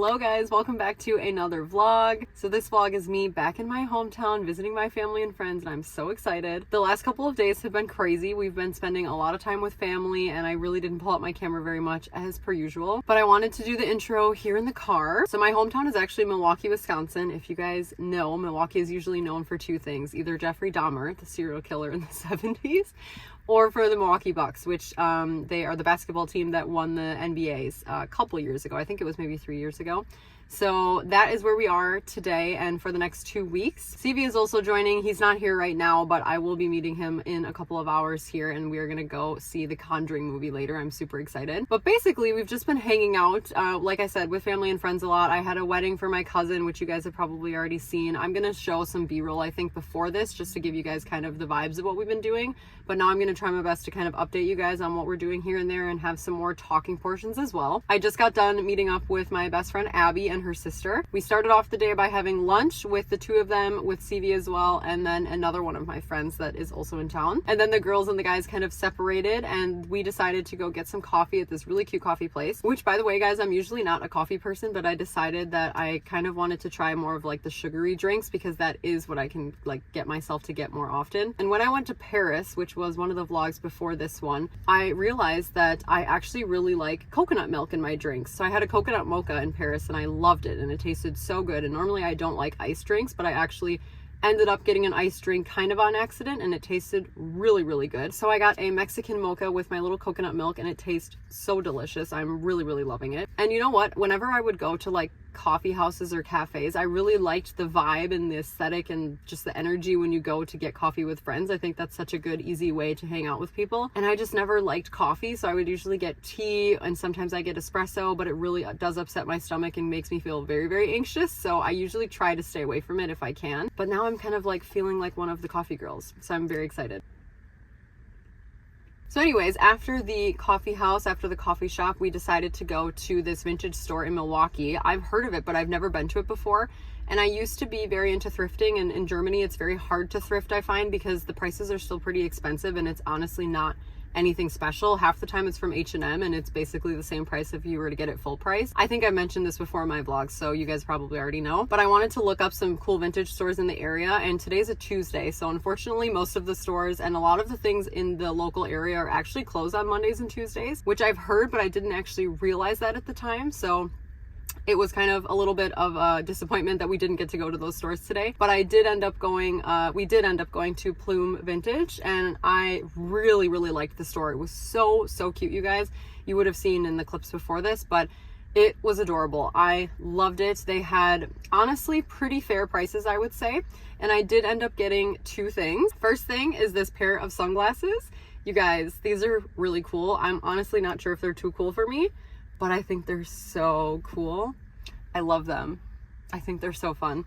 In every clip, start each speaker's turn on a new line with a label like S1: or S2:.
S1: Hello guys, welcome back to another vlog. So this vlog is me back in my hometown visiting my family and friends, and I'm so excited. The last couple of days have been crazy. We've been spending a lot of time with family and I really didn't pull out my camera very much as per usual, but I wanted to do the intro here in the car. So my hometown is actually Milwaukee, Wisconsin. If you guys know, Milwaukee is usually known for two things, either Jeffrey Dahmer, the serial killer in the 70s, or for the Milwaukee Bucks, which they are the basketball team that won the NBA's a couple years ago. I think it was maybe 3 years ago. So that is where we are today and for the next 2 weeks. CV is also joining. He's not here right now, but I will be meeting him in a couple of hours here, and we are gonna go see the Conjuring movie later. I'm super excited. But basically, we've just been hanging out, like I said, with family and friends a lot. I had a wedding for my cousin, which you guys have probably already seen. I'm gonna show some B-roll, I think, before this, just to give you guys kind of the vibes of what we've been doing. But now I'm gonna try my best to kind of update you guys on what we're doing here and there and have some more talking portions as well. I just got done meeting up with my best friend Abby and her sister. We started off the day by having lunch with the two of them, with CV as well, and then another one of my friends that is also in town. And then the girls and the guys kind of separated, and we decided to go get some coffee at this really cute coffee place, which, by the way, guys, I'm usually not a coffee person, but I decided that I kind of wanted to try more of like the sugary drinks because that is what I can like get myself to get more often. And when I went to Paris, which was one of the vlogs before this one, I realized that I actually really like coconut milk in my drinks. So I had a coconut mocha in Paris and I loved it, and it tasted so good. And normally I don't like iced drinks, but I actually ended up getting an iced drink kind of on accident, and it tasted really, really good. So I got a Mexican mocha with my little coconut milk, and it tastes so delicious. I'm really, really loving it. And you know what? Whenever I would go to like coffee houses or cafes, I really liked the vibe and the aesthetic and just the energy when you go to get coffee with friends. I think that's such a good, easy way to hang out with people. And I just never liked coffee, so I would usually get tea, and sometimes I get espresso, but it really does upset my stomach and makes me feel very, very anxious. So I usually try to stay away from it if I can. But now I'm kind of like feeling like one of the coffee girls, so I'm very excited. So anyways, after the coffee house, after the coffee shop, we decided to go to this vintage store in Milwaukee. I've heard of it, but I've never been to it before. And I used to be very into thrifting, and in Germany, it's very hard to thrift, I find, because the prices are still pretty expensive, and it's honestly not anything special. Half the time it's from H&M, and it's basically the same price if you were to get it full price. I think I mentioned this before in my vlogs, so you guys probably already know, but I wanted to look up some cool vintage stores in the area, and today's a Tuesday, so unfortunately most of the stores and a lot of the things in the local area are actually closed on Mondays and Tuesdays, which I've heard, but I didn't actually realize that at the time. So it was kind of a little bit of a disappointment that we didn't get to go to those stores today, but I did end up going, we did end up going to Plume Vintage, and I really, really liked the store. It was so, so cute, you guys. You would have seen in the clips before this, but it was adorable. I loved it. They had honestly pretty fair prices, I would say, and I did end up getting two things. First thing is this pair of sunglasses. You guys, these are really cool. I'm honestly not sure if they're too cool for me, but I think they're so cool. I love them. I think they're so fun.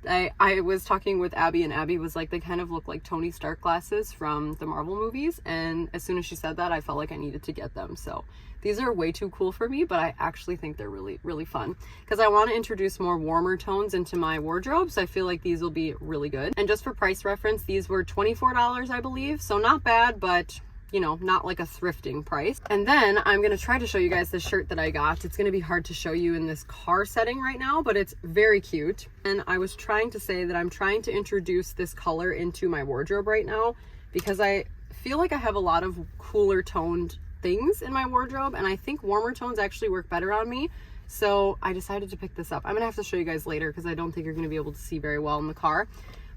S1: I was talking with Abby, and Abby was like, they kind of look like Tony Stark glasses from the Marvel movies, and as soon as she said that, I felt like I needed to get them. So these are way too cool for me, but I actually think they're really, really fun because I want to introduce more warmer tones into my wardrobe, so I feel like these will be really good. And just for price reference, these were $24, I believe, so not bad, but you know, not like a thrifting price. And then I'm gonna try to show you guys the shirt that I got. It's gonna be hard to show you in this car setting right now, but it's very cute. And I was trying to say that I'm trying to introduce this color into my wardrobe right now because I feel like I have a lot of cooler toned things in my wardrobe, and I think warmer tones actually work better on me. So I decided to pick this up. I'm gonna have to show you guys later because I don't think you're gonna be able to see very well in the car.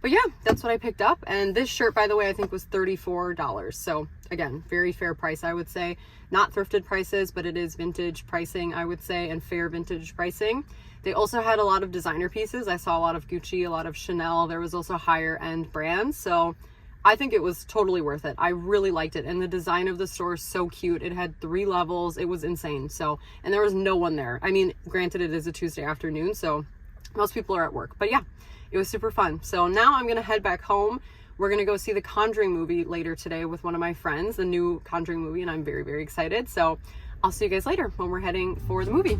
S1: But yeah, that's what I picked up. And this shirt, by the way, I think was $34. So again, very fair price, I would say. Not thrifted prices, but it is vintage pricing, I would say, and fair vintage pricing. They also had a lot of designer pieces. I saw a lot of Gucci, a lot of Chanel. There was also higher end brands. So I think it was totally worth it. I really liked it. And the design of the store is so cute. It had 3 levels. It was insane. So, and there was no one there. I mean, granted, it is a Tuesday afternoon, so most people are at work. But yeah, it was super fun. So now I'm gonna head back home. We're gonna go see the Conjuring movie later today with one of my friends, the new Conjuring movie, and I'm very, very excited. So I'll see you guys later when we're heading for the movie.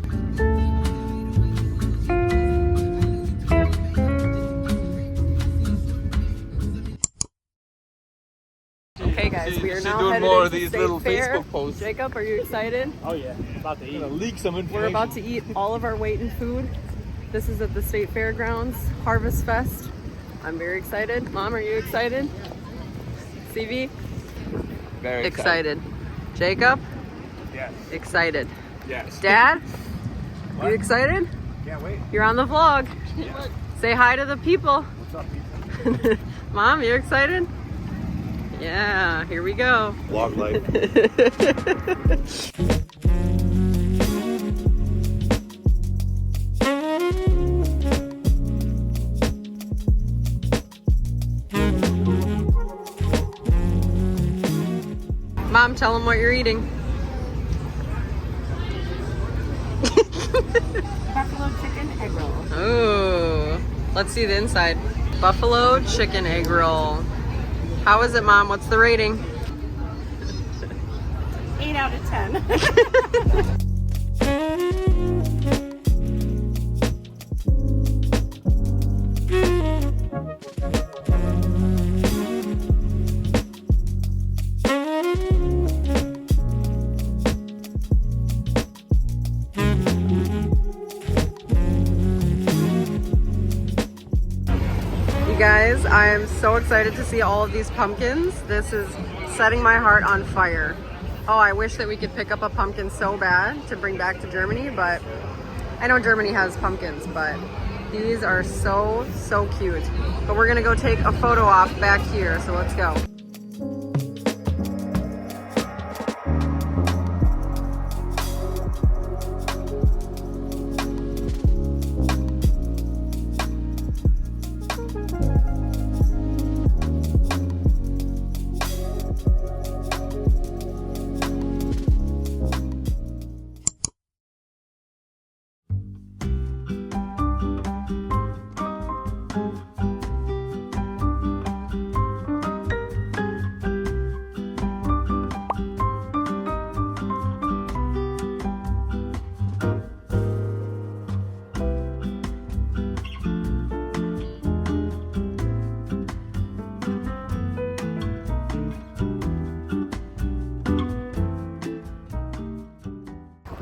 S1: Okay guys, guys, we are
S2: should
S1: now
S2: do
S1: headed
S2: more
S1: into
S2: of these
S1: State
S2: little
S1: Fair.
S2: Facebook posts.
S1: Jacob, are you excited?
S3: Oh yeah, about to eat.
S2: Gonna leak some information.
S1: We're about to eat all of our weight in food. This is at the State Fairgrounds Harvest Fest. I'm very excited. Mom, are you excited? CV?
S2: Very
S1: Excited. Jacob?
S3: Yes.
S1: Excited.
S2: Yes.
S1: Dad? You excited?
S3: Can't wait.
S1: You're on the vlog.
S3: Yeah.
S1: Say hi to the people.
S3: What's up, people?
S1: Mom, you excited? Yeah, here we go.
S2: Vlog life.
S1: Mom, tell them what you're eating.
S4: Buffalo chicken egg roll.
S1: Ooh, let's see the inside. Buffalo chicken egg roll. How is it, Mom? What's the rating?
S4: 8 out of 10.
S1: Guys, I am so excited to see all of these pumpkins. This is setting my heart on fire. Oh, I wish that we could pick up a pumpkin so bad to bring back to Germany, but I know Germany has pumpkins, but these are so cute. But we're gonna go take a photo op back here, so let's go.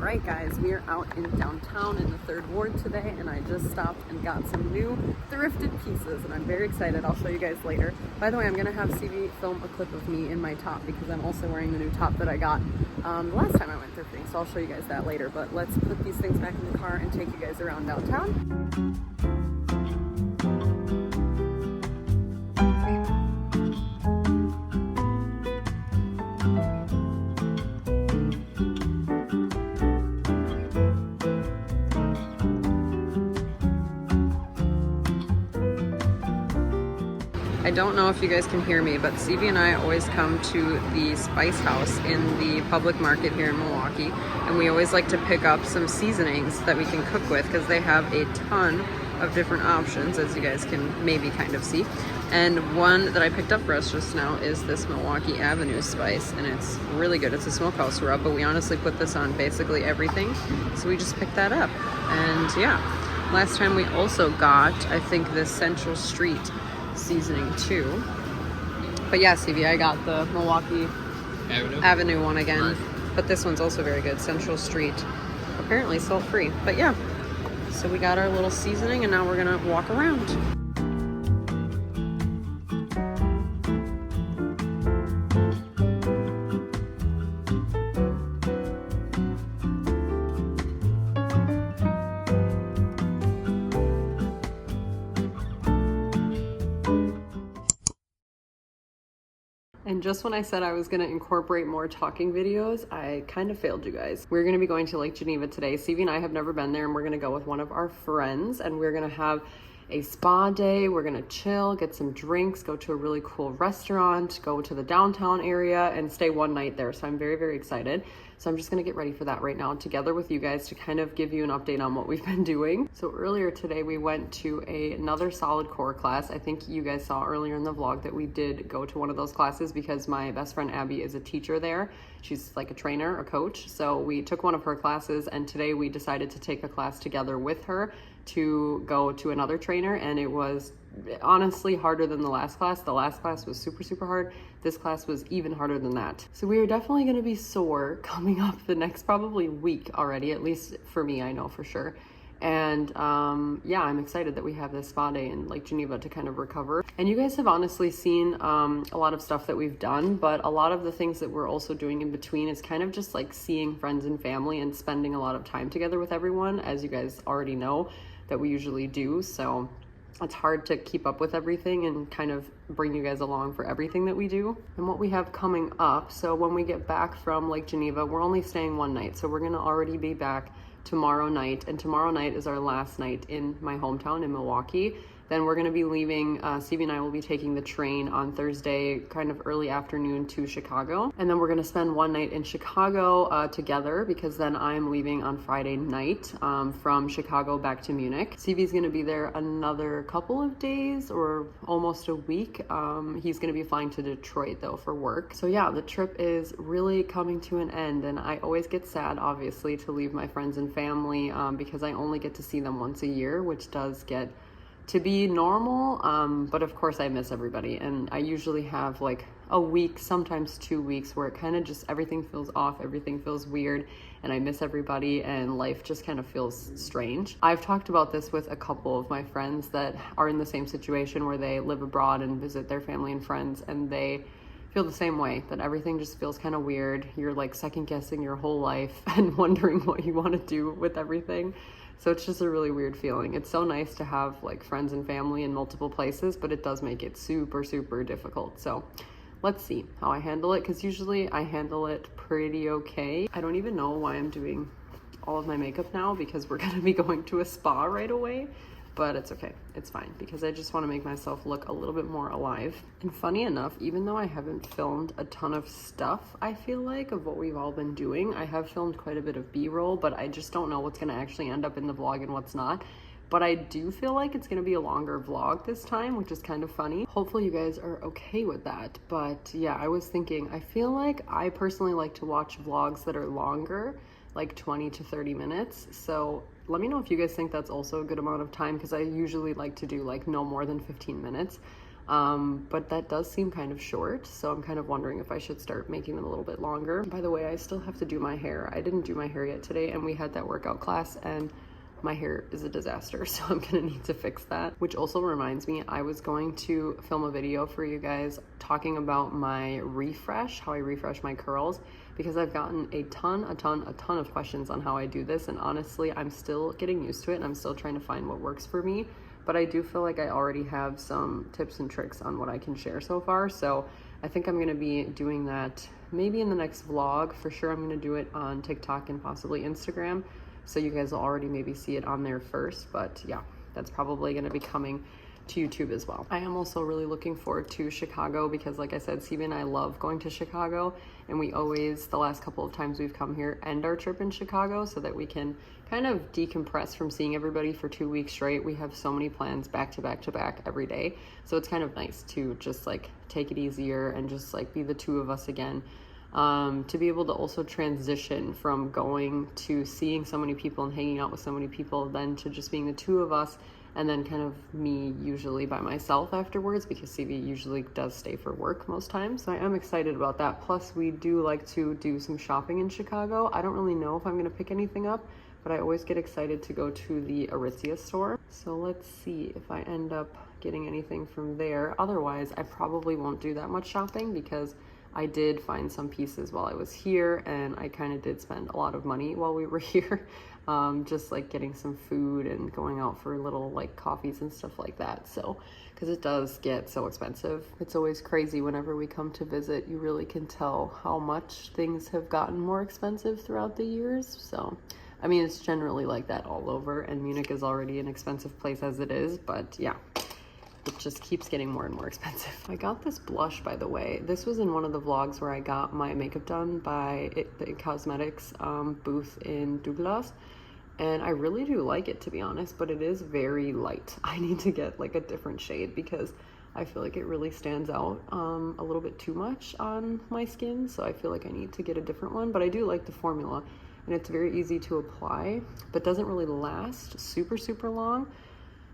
S1: Alright guys, we are out in downtown in the 3rd Ward today, and I just stopped and got some new thrifted pieces, and I'm very excited. I'll show you guys later. By the way, I'm going to have CV film a clip of me in my top because I'm also wearing the new top that I got the last time I went thrifting, so I'll show you guys that later. But let's put these things back in the car and take you guys around downtown. I don't know if you guys can hear me, but CV and I always come to the Spice House in the public market here in Milwaukee, and we always like to pick up some seasonings that we can cook with because they have a ton of different options, as you guys can maybe kind of see. And one that I picked up for us just now is this Milwaukee Avenue spice, and it's really good. It's a smokehouse rub, but we honestly put this on basically everything, so we just picked that up. And yeah, last time we also got, I think, this Central Street seasoning too. But yeah, CV, I got the Milwaukee Avenue one again. But this one's also very good. Central Street. Apparently salt-free. But yeah, so we got our little seasoning, and now we're gonna walk around. And just when I said I was going to incorporate more talking videos, I kind of failed you guys. We're going to be going to Lake Geneva today. CV and I have never been there, and we're going to go with one of our friends, and we're going to have a spa day. We're going to chill, get some drinks, go to a really cool restaurant, go to the downtown area, and stay one night there. So I'm very, very excited. So I'm just going to get ready for that right now together with you guys to kind of give you an update on what we've been doing. So earlier today, we went to another solid core class. I think you guys saw earlier in the vlog that we did go to one of those classes because my best friend Abby is a teacher there. She's like a trainer, a coach. So we took one of her classes, and today we decided to take a class together with her to go to another trainer, and it was honestly harder than the last class. The last class was super, super hard. This class was even harder than that. So we are definitely going to be sore coming up the next probably week already, at least for me, I know for sure. And yeah, I'm excited that we have this spa day in Lake Geneva to kind of recover. And you guys have honestly seen a lot of stuff that we've done, but a lot of the things that we're also doing in between is kind of just like seeing friends and family and spending a lot of time together with everyone, as you guys already know that we usually do. So it's hard to keep up with everything and kind of bring you guys along for everything that we do. And what we have coming up, so when we get back from Lake Geneva, we're only staying one night. So we're gonna already be back tomorrow night, and tomorrow night is our last night in my hometown in Milwaukee. Then we're going to be leaving, Stevie and I will be taking the train on Thursday, kind of early afternoon to Chicago. And then we're going to spend one night in Chicago together, because then I'm leaving on Friday night from Chicago back to Munich. Stevie's going to be there another couple of days or almost a week. He's going to be flying to Detroit though for work. So yeah, the trip is really coming to an end, and I always get sad, obviously, to leave my friends and family because I only get to see them once a year, which does get to be normal, but of course I miss everybody, and I usually have like a week, sometimes 2 weeks, where it kind of just everything feels off, everything feels weird, and I miss everybody, and life just kind of feels strange. I've talked about this with a couple of my friends that are in the same situation where they live abroad and visit their family and friends, and they feel the same way, that everything just feels kind of weird. You're like second guessing your whole life and wondering what you want to do with everything. So it's just a really weird feeling. It's so nice to have like friends and family in multiple places, but it does make it super, super difficult. So let's see how I handle it, because usually I handle it pretty okay. I don't even know why I'm doing all of my makeup now, because we're gonna be going to a spa right away, but it's okay, it's fine, because I just want to make myself look a little bit more alive. And funny enough, even though I haven't filmed a ton of stuff, I feel like, of what we've all been doing, I have filmed quite a bit of B-roll, but I just don't know what's going to actually end up in the vlog and what's not. But I do feel like it's going to be a longer vlog this time, which is kind of funny. Hopefully you guys are okay with that. But yeah, I was thinking, I feel like I personally like to watch vlogs that are longer, like 20 to 30 minutes. So let me know if you guys think that's also a good amount of time, because I usually like to do like no more than 15 minutes. But that does seem kind of short, so I'm kind of wondering if I should start making them a little bit longer. By the way, I still have to do my hair. I didn't do my hair yet today, and we had that workout class, and my hair is a disaster, so I'm gonna need to fix that. Which also reminds me, I was going to film a video for you guys talking about my refresh, how I refresh my curls, because I've gotten a ton of questions on how I do this, and honestly, I'm still getting used to it, and I'm still trying to find what works for me. But I do feel like I already have some tips and tricks on what I can share so far, so I think I'm gonna be doing that maybe in the next vlog. For sure, I'm gonna do it on TikTok and possibly Instagram, so you guys will already maybe see it on there first. But yeah, that's probably gonna be coming to YouTube as well. I am also really looking forward to Chicago, because like I said, Stevie and I love going to Chicago, and we always, the last couple of times we've come here, end our trip in Chicago so that we can kind of decompress from seeing everybody for 2 weeks straight. We have so many plans back to back to back every day, so it's kind of nice to just like take it easier and just like be the two of us again. To be able to also transition from going to seeing so many people and hanging out with so many people, then to just being the two of us, and then kind of me usually by myself afterwards, because Stevie usually does stay for work most times. So I am excited about that. Plus we do like to do some shopping in Chicago. I don't really know if I'm gonna pick anything up, but I always get excited to go to the Aritzia store. So let's see if I end up getting anything from there. Otherwise, I probably won't do that much shopping, because I did find some pieces while I was here, and I kind of did spend a lot of money while we were here. Just like getting some food and going out for little like coffees and stuff like that. So, because it does get so expensive. It's always crazy whenever we come to visit. You really can tell how much things have gotten more expensive throughout the years. So, I mean, it's generally like that all over, and Munich is already an expensive place as it is, but yeah, it just keeps getting more and more expensive. I got this blush, by the way. This was in one of the vlogs where I got my makeup done by the cosmetics booth in Douglas, and I really do like it, to be honest, but it is very light. I need to get like a different shade, because I feel like it really stands out a little bit too much on my skin, so I feel like I need to get a different one. But I do like the formula, and it's very easy to apply, but doesn't really last super long.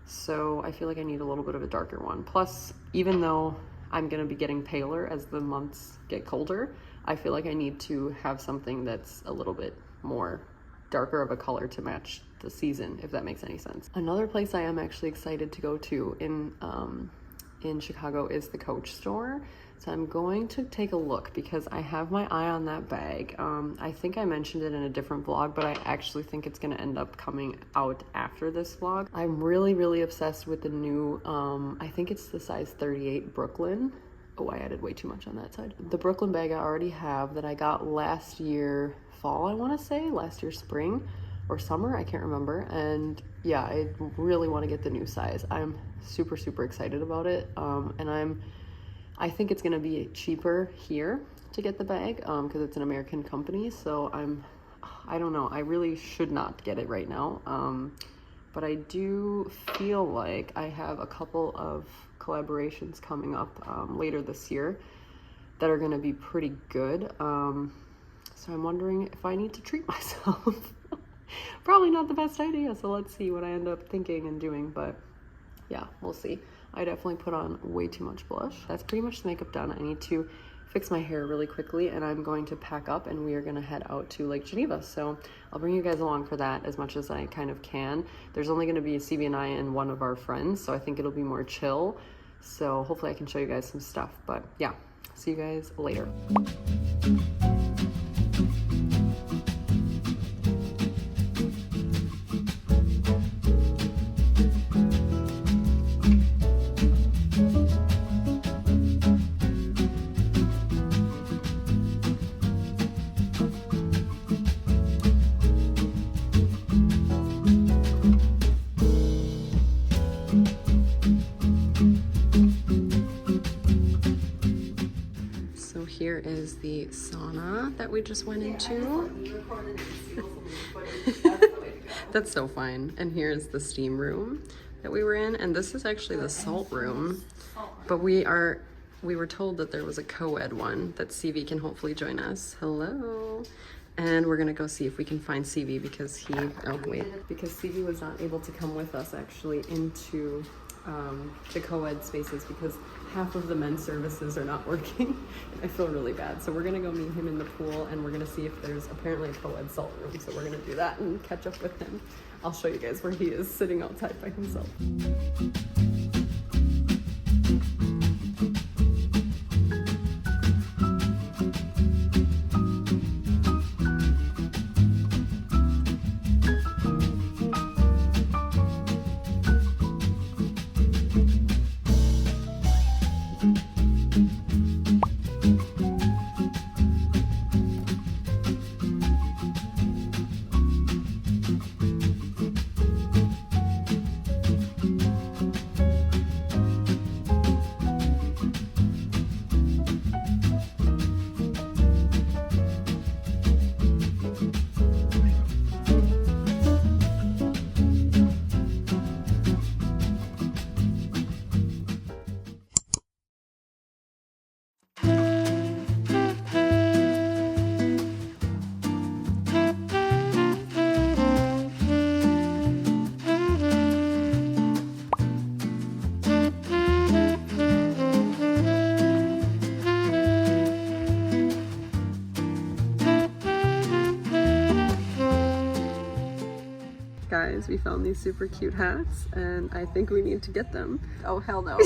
S1: So I feel like I need a little bit of a darker one. Plus, even though I'm gonna be getting paler as the months get colder, I feel like I need to have something that's a little bit more darker of a color to match the season, if that makes any sense. Another place I am actually excited to go to in Chicago is the Coach store. So I'm going to take a look because I have my eye on that bag. I think I mentioned it in a different vlog, but I actually think it's gonna end up coming out after this vlog. I'm really obsessed with the new, I think it's the size 38 Brooklyn. Oh, I added way too much on that side. The Brooklyn bag I already have that I got last year fall, I wanna say, last year spring or summer, I can't remember. And yeah, I really wanna get the new size. I'm super excited about it. And I think it's gonna be cheaper here to get the bag because it's an American company. So I don't know, I really should not get it right now. But I do feel like I have a couple of collaborations coming up later this year that are gonna be pretty good. So I'm wondering if I need to treat myself. Probably not the best idea, so let's see what I end up thinking and doing, but yeah, we'll see. I definitely put on way too much blush. That's pretty much the makeup done. I need to fix my hair really quickly, and I'm going to pack up and we are gonna head out to Lake Geneva. So I'll bring you guys along for that as much as I kind of can. There's only gonna be CB and I and one of our friends, so I think it'll be more chill. So hopefully I can show you guys some stuff, but yeah, see you guys later. Here is the sauna that we just went into. That's so fun. And here's the steam room that we were in. And this is actually the salt room. But we were told that there was a co-ed one that CV can hopefully join us. Hello. And we're gonna go see if we can find CV because because CV was not able to come with us actually into the co-ed spaces because half of the men's services are not working. I feel really bad. So we're gonna go meet him in the pool and we're gonna see if there's apparently a co-ed salt room. So we're gonna do that and catch up with him. I'll show you guys where he is sitting outside by himself. Guys, we found these super cute hats and I think we need to get them. Oh, hell no.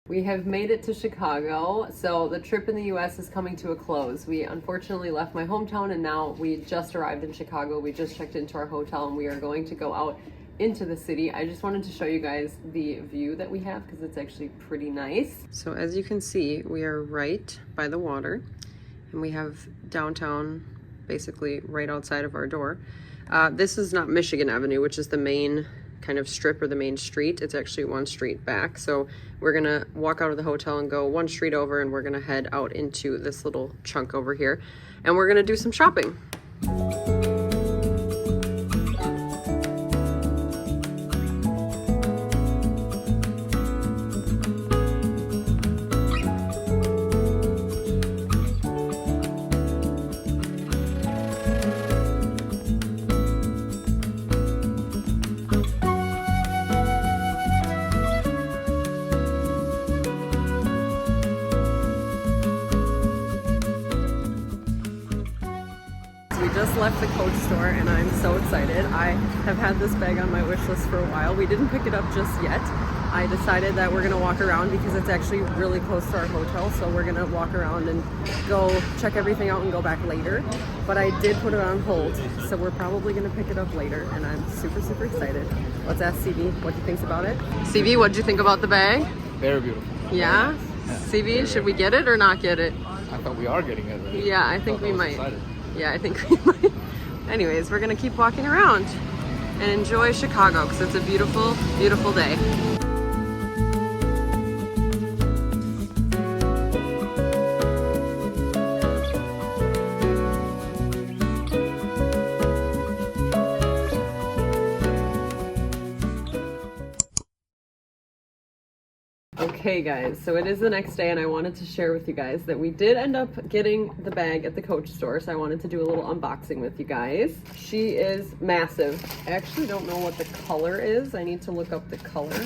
S1: We have made it to Chicago, so the trip in the US is coming to a close. We unfortunately left my hometown and now we just arrived in Chicago. We just checked into our hotel and we are going to go out into the city. I just wanted to show you guys the view that we have because it's actually pretty nice. So as you can see, we are right by the water and we have downtown basically right outside of our door. This is not Michigan Avenue, which is the main kind of strip or the main street. It's actually one street back. So we're gonna walk out of the hotel and go one street over and we're gonna head out into this little chunk over here and we're gonna do some shopping. just left the Coach store and I'm so excited. I have had this bag on my wish list for a while. We didn't pick it up just yet. I decided that we're gonna walk around because it's actually really close to our hotel, so we're gonna walk around and go check everything out and go back later. But I did put it on hold, so we're probably gonna pick it up later, and I'm super, super excited. Let's ask CV what he thinks about it. CV, what did you think about the bag?
S2: Very beautiful.
S1: Yeah? CV, should we get it or not get it?
S2: I thought we are getting it already.
S1: Yeah, I think we might.
S2: Excited.
S1: Yeah, I think we might. Anyways, we're gonna keep walking around and enjoy Chicago because it's a beautiful, beautiful day. Okay guys, so it is the next day and I wanted to share with you guys that we did end up getting the bag at the Coach store, so I wanted to do a little unboxing with you guys. She is massive. I actually don't know what the color is. I need to look up the color,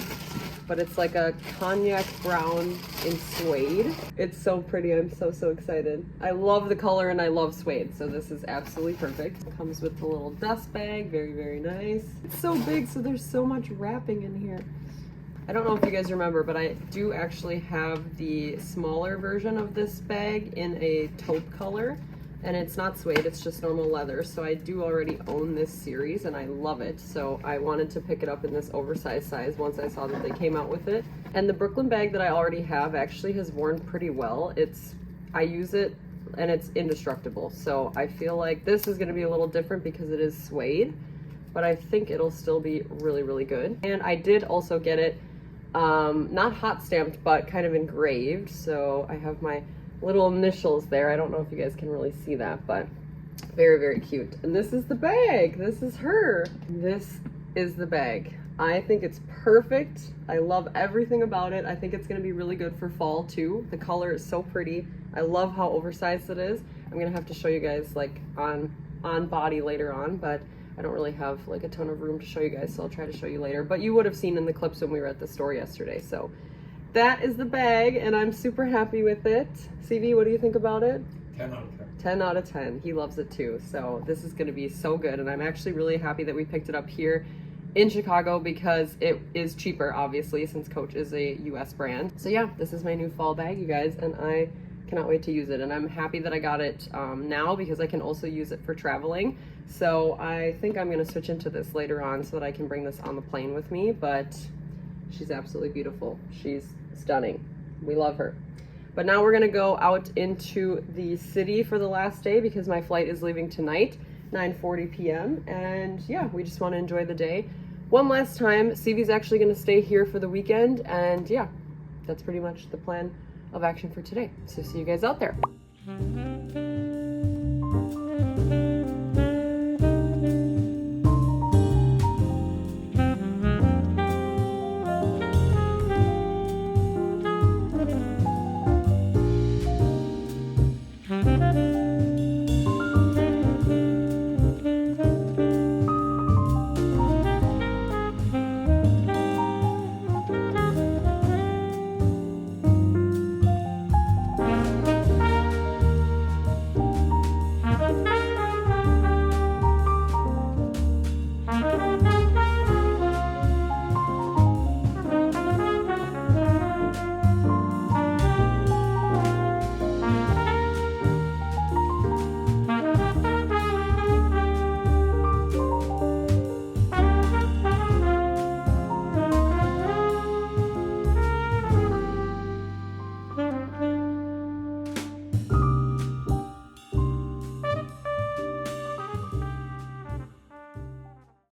S1: but it's like a cognac brown in suede. It's so pretty. I'm so, so excited. I love the color and I love suede, so this is absolutely perfect. It comes with the little dust bag, very, very nice. It's so big, so there's so much wrapping in here. I don't know if you guys remember, but I do actually have the smaller version of this bag in a taupe color, and it's not suede, it's just normal leather. So I do already own this series and I love it. So I wanted to pick it up in this oversized size once I saw that they came out with it. And the Brooklyn bag that I already have actually has worn pretty well. I use it and it's indestructible. So I feel like this is gonna be a little different because it is suede, but I think it'll still be really, really good. And I did also get it not hot stamped, but kind of engraved. So I have my little initials there. I don't know if you guys can really see that, but very, very cute. And this is the bag. This is her. This is the bag. I think it's perfect. I love everything about it. I think it's going to be really good for fall too. The color is so pretty. I love how oversized it is. I'm going to have to show you guys like on body later on, but I don't really have like a ton of room to show you guys, so I'll try to show you later. But you would have seen in the clips when we were at the store yesterday. So that is the bag, and I'm super happy with it. CV, what do you think about it?
S3: 10 out of 10.
S1: 10 out of 10. He loves it too. So this is going to be so good, and I'm actually really happy that we picked it up here in Chicago because it is cheaper, obviously, since Coach is a US brand. So yeah, this is my new fall bag, you guys, and I cannot wait to use it. And I'm happy that I got it now because I can also use it for traveling. So I think I'm going to switch into this later on so that I can bring this on the plane with me. But she's absolutely beautiful. She's stunning. We love her. But now we're going to go out into the city for the last day because my flight is leaving tonight, 9:40 p.m. And yeah, we just want to enjoy the day. One last time, CV's actually going to stay here for the weekend. And yeah, that's pretty much the plan of action for today. So see you guys out there.